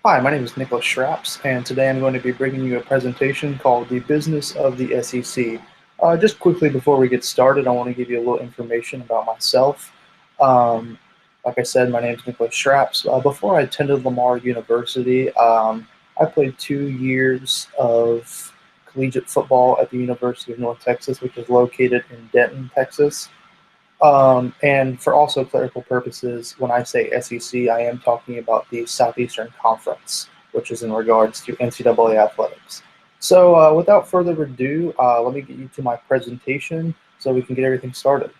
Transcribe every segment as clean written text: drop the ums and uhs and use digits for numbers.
Hi, my name is Nicholas Schraps, and today I'm going to be bringing you a presentation called The Business of the SEC. Just quickly before we get started, I want to give you a little information about myself. Um, like I said, my name is Nicholas Schraps. Before I attended Lamar University, I played 2 years of collegiate football at the University of North Texas, which is located in Denton, Texas. And for also clerical purposes, when I say SEC, I am talking about the Southeastern Conference, which is in regards to NCAA athletics. So without further ado, let me get you to my presentation so we can get everything started.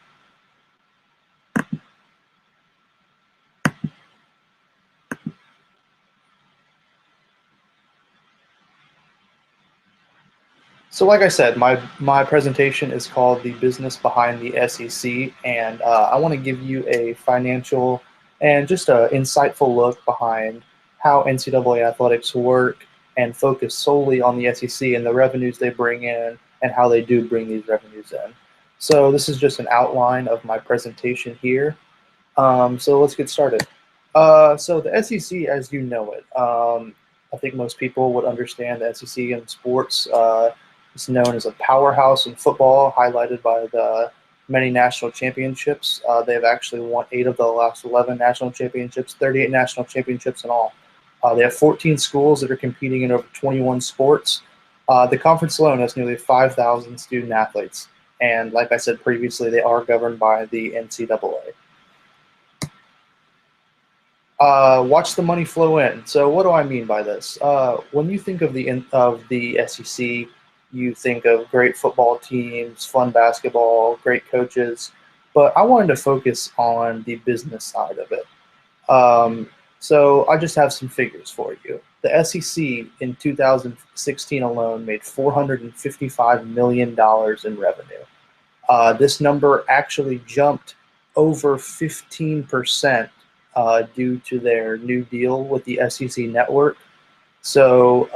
So like I said, my presentation is called The Business Behind the SEC, and I want to give you a financial and just an insightful look behind how NCAA athletics work and focus solely on the SEC and the revenues they bring in and how they do bring these revenues in. So this is just an outline of my presentation here. So let's get started. So the SEC, as you know it, I think most people would understand the SEC in sports. It's known as a powerhouse in football, highlighted by the many national championships. They have actually won 8 of the last 11 national championships, 38 national championships in all. They have 14 schools that are competing in over 21 sports. The conference alone has nearly 5,000 student athletes. And like I said previously, they are governed by the NCAA. Watch the money flow in. So what do I mean by this? When you think of the SEC, you think of great football teams, fun basketball, great coaches, but I wanted to focus on the business side of it. So I just have some figures for you. The SEC in 2016 alone made $455 million in revenue. This number actually jumped over 15% due to their new deal with the SEC network. So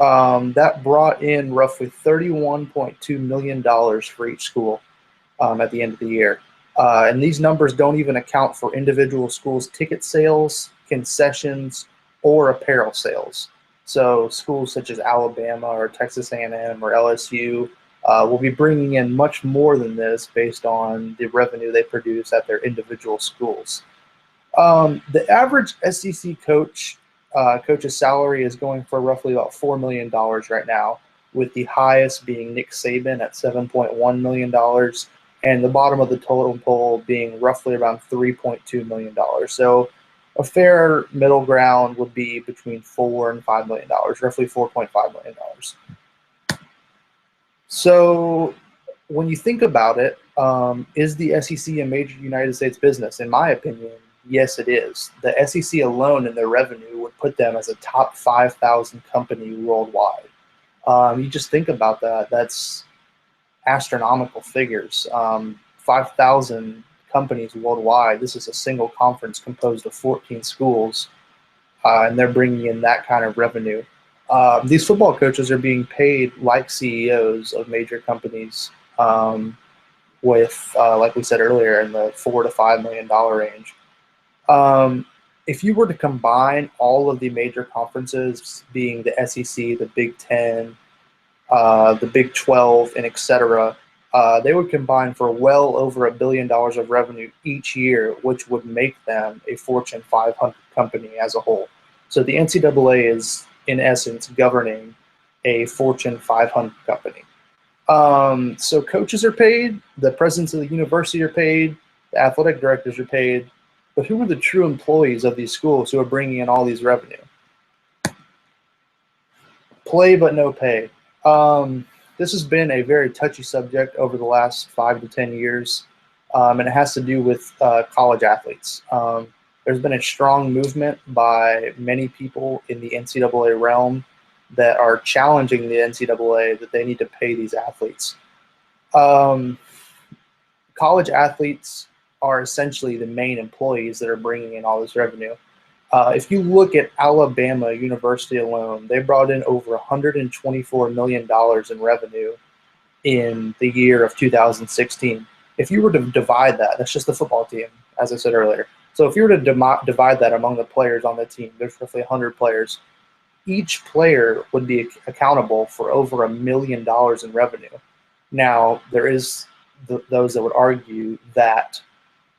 that brought in roughly $31.2 million for each school at the end of the year. And these numbers don't even account for individual schools' ticket sales, concessions, or apparel sales. So schools such as Alabama or Texas A&M or LSU will be bringing in much more than this based on the revenue they produce at their individual schools. The average SEC coach's salary is going for roughly about $4 million right now, with the highest being Nick Saban at $7.1 million, and the bottom of the totem pole being roughly around $3.2 million. So a fair middle ground would be between $4 and $5 million, roughly $4.5 million. So when you think about it, is the SEC a major United States business? In my opinion, yes, it is. The SEC alone in their revenue would put them as a top 5,000 company worldwide. You just think about that. That's astronomical figures. 5,000 companies worldwide. This is a single conference composed of 14 schools, and they're bringing in that kind of revenue. These football coaches are being paid like CEOs of major companies, with, like we said earlier, in the $4 to $5 million range. If you were to combine all of the major conferences, being the SEC, the Big Ten, the Big 12, and etc., they would combine for well over $1 billion of revenue each year, which would make them a Fortune 500 company as a whole. So the NCAA is, in essence, governing a Fortune 500 company. So coaches are paid, the presidents of the university are paid, the athletic directors are paid, but who are the true employees of these schools who are bringing in all these revenue? Play but no pay. This has been a very touchy subject over the last 5 to 10 years, and it has to do with college athletes. There's been a strong movement by many people in the NCAA realm that are challenging the NCAA that they need to pay these athletes. College athletes are essentially the main employees that are bringing in all this revenue. If you look at Alabama University alone, they brought in over $124 million in revenue in the year of 2016. If you were to divide that, that's just the football team, as I said earlier. So if you were to divide that among the players on the team, there's roughly 100 players. each player would be accountable for over $1 million in revenue. Now, there is those that would argue that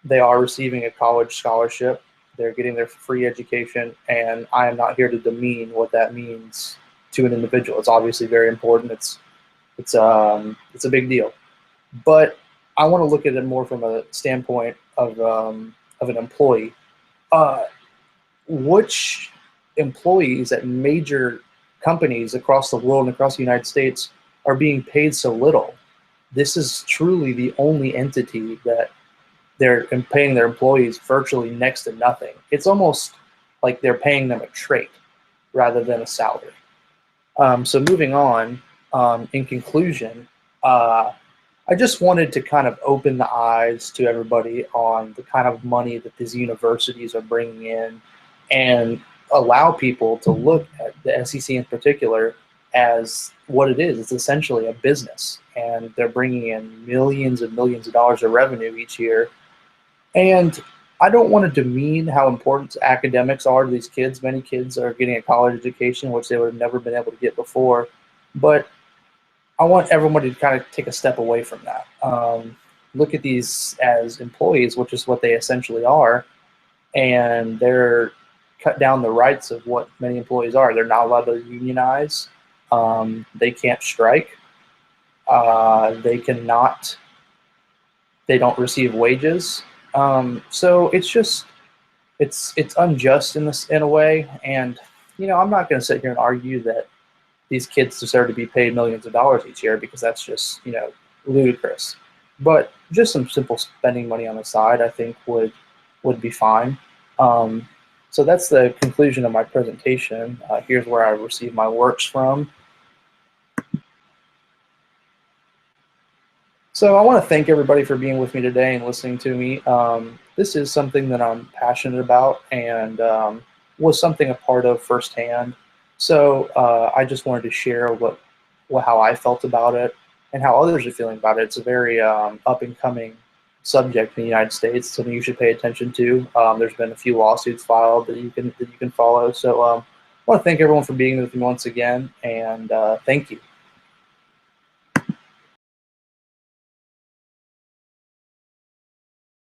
they are receiving a college scholarship, they're getting their free education, and I am not here to demean what that means to an individual. It's obviously very important. It's a big deal, but I want to look at it more from a standpoint of an employee. Which employees at major companies across the world and across the United States are being paid so little? This is truly the only entity that they're paying their employees virtually next to nothing. It's almost like they're paying them a trait rather than a salary. So moving on, in conclusion, I just wanted to kind of open the eyes to everybody on the kind of money that these universities are bringing in, and allow people to look at the SEC in particular as what it is. It's essentially a business, and they're bringing in millions and millions of dollars of revenue each year. And I don't want to demean how important academics are to these kids. Many kids are getting a college education, which they would have never been able to get before. But I want everybody to kind of take a step away from that. Look at these as employees, which is what they essentially are, and they're cut down the rights of what many employees are. They're not allowed to unionize. They can't strike. They cannot. They don't receive wages. So it's just it's unjust in a way. And I'm not going to sit here and argue that these kids deserve to be paid millions of dollars each year, because that's just ludicrous. But just some simple spending money on the side, I think would be fine. So that's the conclusion of my presentation. Here's where I received my works from. So I want to thank everybody for being with me today and listening to me. This is something that I'm passionate about, and was something a part of firsthand. So I just wanted to share how I felt about it and how others are feeling about it. It's a very up and coming subject in the United States, something you should pay attention to. There's been a few lawsuits filed that you can follow. So I want to thank everyone for being with me once again, and thank you.